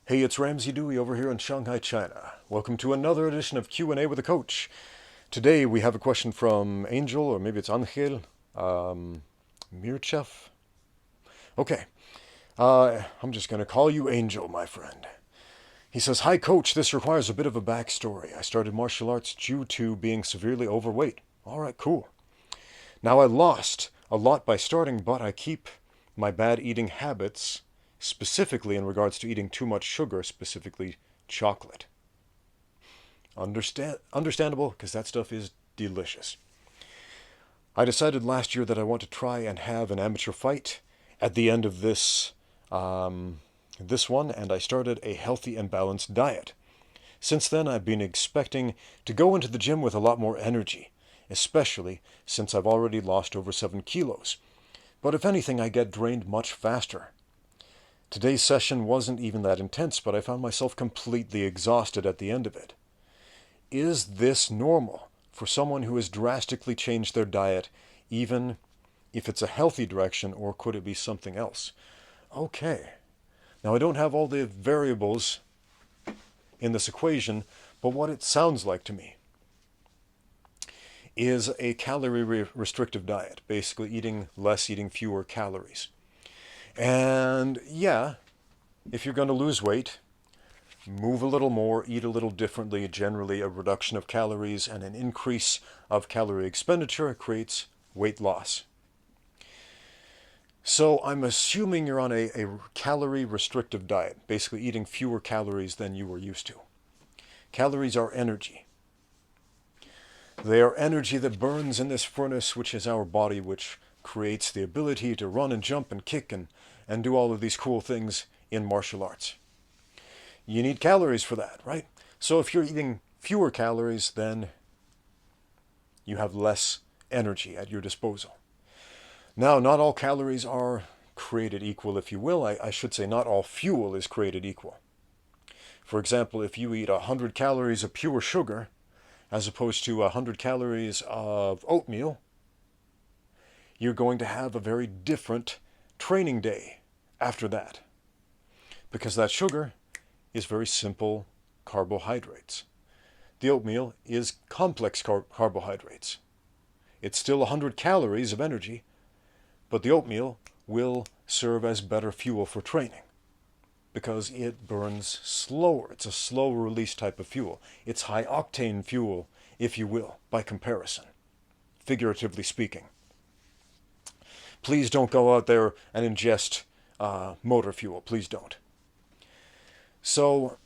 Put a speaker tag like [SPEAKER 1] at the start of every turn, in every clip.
[SPEAKER 1] Hey, it's Ramsey Dewey over here in Shanghai, China. Welcome to another edition of Q&A with a Coach. Today we have a question from Angel, or maybe it's Angel, Mirchev. Okay, I'm just going to call you Angel, my friend. He says, "Hi, Coach. This requires a bit of a backstory. I started martial arts due to being severely overweight. All right, cool. Now I lost a lot by starting, but I keep my bad eating habits, specifically in regards to eating too much sugar, specifically chocolate." Understandable, because that stuff is delicious. "I decided last year that I want to try and have an amateur fight at the end of this one, and I started a healthy and balanced diet. Since then, I've been expecting to go into the gym with a lot more energy, especially since I've already lost over 7 kilos. But if anything, I get drained much faster. Today's session wasn't even that intense, but I found myself completely exhausted at the end of it. Is this normal for someone who has drastically changed their diet, even if it's a healthy direction, or could it be something else?" Okay. Now, I don't have all the variables in this equation, but what it sounds like to me is a calorie restrictive diet, basically eating less, eating fewer calories. And yeah, if you're going to lose weight, move a little more, eat a little differently. Generally, a reduction of calories and an increase of calorie expenditure creates weight loss. So I'm assuming you're on a calorie restrictive diet, basically eating fewer calories than you were used to. Calories are energy. They are energy that burns in this furnace, which is our body, which creates the ability to run and jump and kick and do all of these cool things in martial arts. You need calories for that, right? So if you're eating fewer calories, then you have less energy at your disposal. Now, not all calories are created equal, if you will. I should say not all fuel is created equal. For example, if you eat 100 calories of pure sugar, as opposed to 100 calories of oatmeal, you're going to have a very different training day after that. Because that sugar is very simple carbohydrates. The oatmeal is complex carbohydrates. It's still 100 calories of energy, but the oatmeal will serve as better fuel for training because it burns slower. It's a slow release type of fuel. It's high octane fuel, if you will, by comparison, figuratively speaking. Please don't go out there and ingest motor fuel. Please don't. So,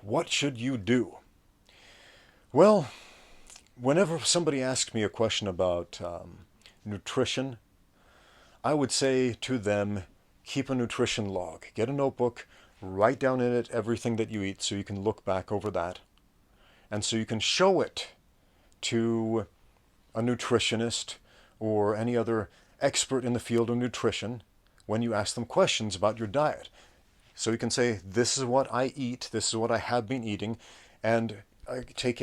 [SPEAKER 1] what should you do? Well, whenever somebody asks me a question about nutrition, I would say to them, keep a nutrition log. Get a notebook, write down in it everything that you eat so you can look back over that. And so you can show it to a nutritionist or any other expert in the field of nutrition when you ask them questions about your diet. So you can say, this is what I eat, this is what I have been eating, and take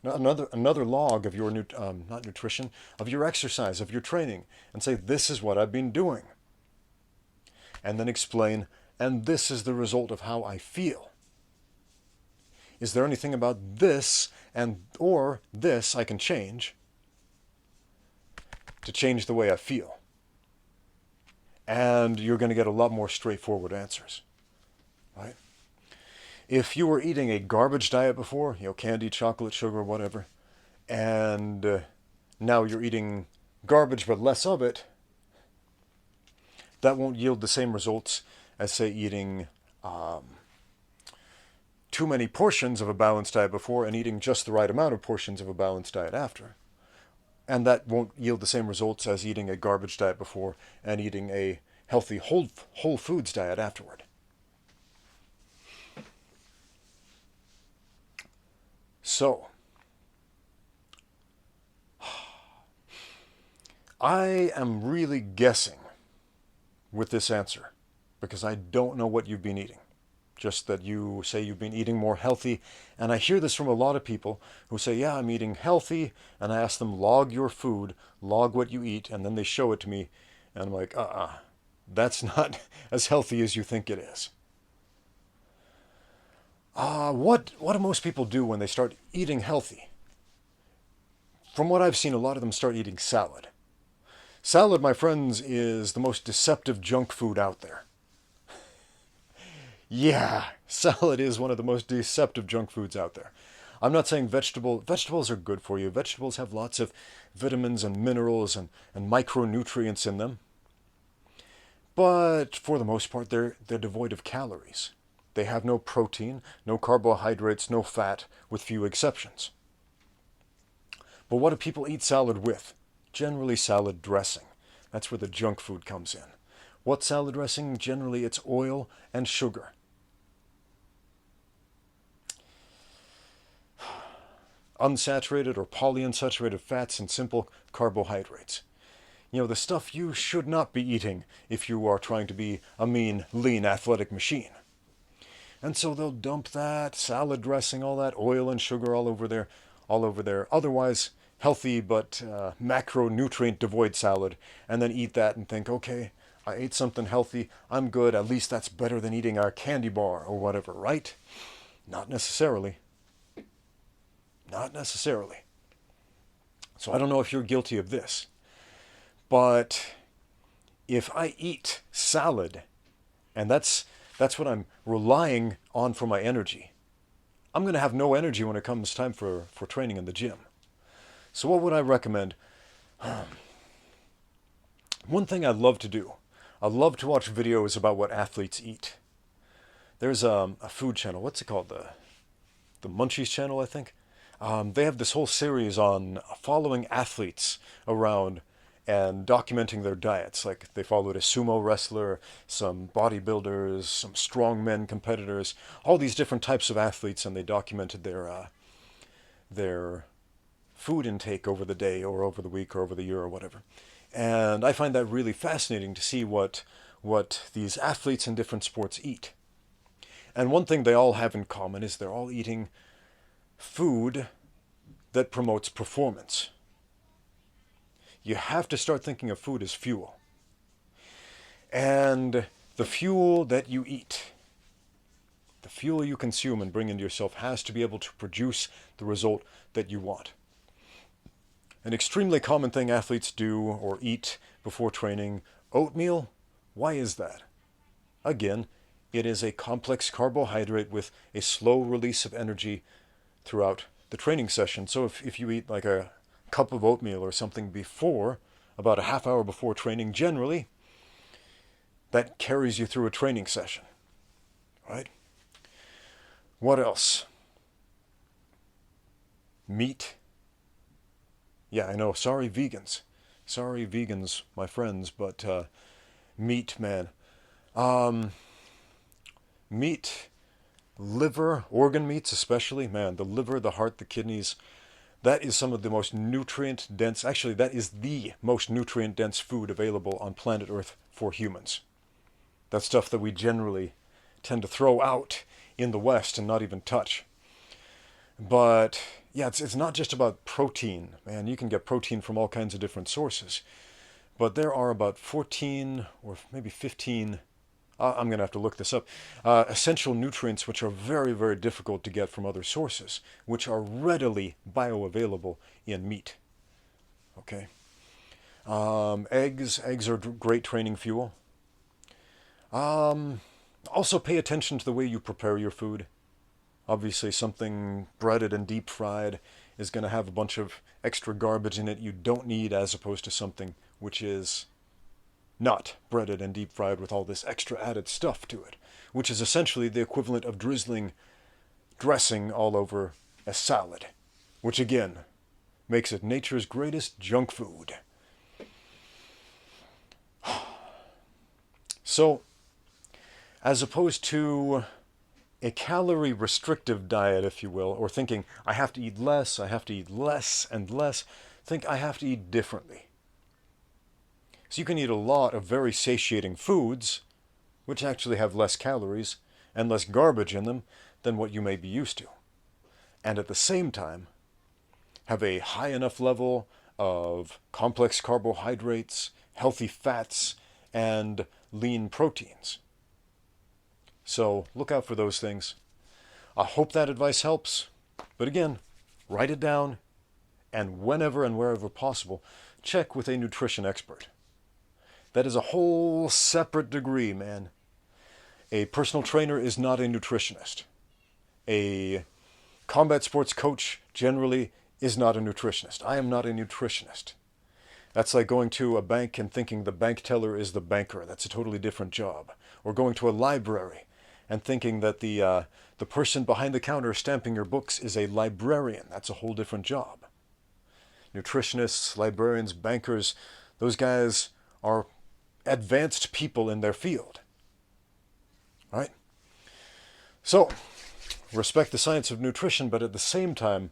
[SPEAKER 1] another log of your not nutrition, of your exercise, of your training, and say, this is what I've been doing. And then explain, and this is the result of how I feel. Is there anything about this or this I can change to change the way I feel? And you're going to get a lot more straightforward answers, right? If you were eating a garbage diet before, candy, chocolate, sugar, whatever, and now you're eating garbage but less of it, that won't yield the same results as, say, eating too many portions of a balanced diet before and eating just the right amount of portions of a balanced diet after. And that won't yield the same results as eating a garbage diet before and eating a healthy whole foods diet afterward. So, I am really guessing with this answer because I don't know what you've been eating. Just that you say you've been eating more healthy. And I hear this from a lot of people who say, yeah, I'm eating healthy. And I ask them, log your food, log what you eat. And then they show it to me. And I'm like, That's not as healthy as you think it is. What do most people do when they start eating healthy? From what I've seen, a lot of them start eating salad. Salad, my friends, is the most deceptive junk food out there. Yeah, salad is one of the most deceptive junk foods out there. I'm not saying vegetables are good for you. Vegetables have lots of vitamins and minerals and micronutrients in them. But for the most part, they're devoid of calories. They have no protein, no carbohydrates, no fat, with few exceptions. But what do people eat salad with? Generally salad dressing. That's where the junk food comes in. What salad dressing? Generally it's oil and sugar. Unsaturated or polyunsaturated fats and simple carbohydrates. You know, the stuff you should not be eating if you are trying to be a mean, lean, athletic machine. And so they'll dump that salad dressing, all that oil and sugar all over their otherwise healthy but macronutrient devoid salad, and then eat that and think, okay, I ate something healthy, I'm good, at least that's better than eating a candy bar or whatever, right? Not necessarily. Not necessarily. So I don't know if you're guilty of this, but if I eat salad, and that's what I'm relying on for my energy, I'm going to have no energy when it comes time for training in the gym. So what would I recommend? One thing I love to do, I love to watch videos about what athletes eat. There's a food channel, what's it called? The Munchies channel, I think. They have this whole series on following athletes around and documenting their diets. Like they followed a sumo wrestler, some bodybuilders, some strongmen competitors, all these different types of athletes, and they documented their food intake over the day or over the week or over the year or whatever. And I find that really fascinating to see what these athletes in different sports eat. And one thing they all have in common is they're all eating food that promotes performance. You have to start thinking of food as fuel. And the fuel that you eat, the fuel you consume and bring into yourself, has to be able to produce the result that you want. An extremely common thing athletes do or eat before training, oatmeal. Why is that? Again, it is a complex carbohydrate with a slow release of energy throughout the training session. So if you eat like a cup of oatmeal or something before, about a half hour before training, generally, that carries you through a training session, right? What else? Meat. Yeah, I know. Sorry, vegans. Sorry, vegans, my friends, but meat, man. Meat, liver, organ meats especially, man, the liver, the heart, the kidneys, that is some of the most nutrient-dense, actually, that is the most nutrient-dense food available on planet Earth for humans. That's stuff that we generally tend to throw out in the West and not even touch. But yeah, it's not just about protein, man. You can get protein from all kinds of different sources. But there are about 14 or maybe 15, I'm going to have to look this up, essential nutrients which are very, very difficult to get from other sources, which are readily bioavailable in meat. Okay. Eggs are great training fuel. Also pay attention to the way you prepare your food. Obviously, something breaded and deep fried is going to have a bunch of extra garbage in it you don't need, as opposed to something which is not breaded and deep fried with all this extra added stuff to it, which is essentially the equivalent of drizzling dressing all over a salad, which again makes it nature's greatest junk food. So, as opposed to a calorie restrictive diet, if you will, or thinking I have to eat less and less, think I have to eat differently. So you can eat a lot of very satiating foods, which actually have less calories and less garbage in them than what you may be used to. And at the same time, have a high enough level of complex carbohydrates, healthy fats, and lean proteins. So look out for those things. I hope that advice helps. But again, write it down, and whenever and wherever possible, check with a nutrition expert. That is a whole separate degree, man. A personal trainer is not a nutritionist. A combat sports coach generally is not a nutritionist. I am not a nutritionist. That's like going to a bank and thinking the bank teller is the banker. That's a totally different job. Or going to a library and thinking that the person behind the counter stamping your books is a librarian. That's a whole different job. Nutritionists, librarians, bankers, those guys are advanced people in their field. All right? So, respect the science of nutrition, but at the same time,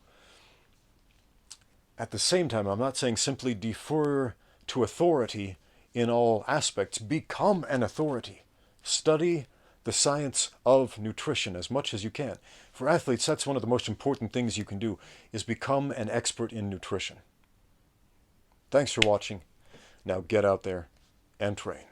[SPEAKER 1] I'm not saying simply defer to authority in all aspects. Become an authority. Study the science of nutrition as much as you can. For athletes, that's one of the most important things you can do, is become an expert in nutrition. Thanks for watching. Now get out there and train.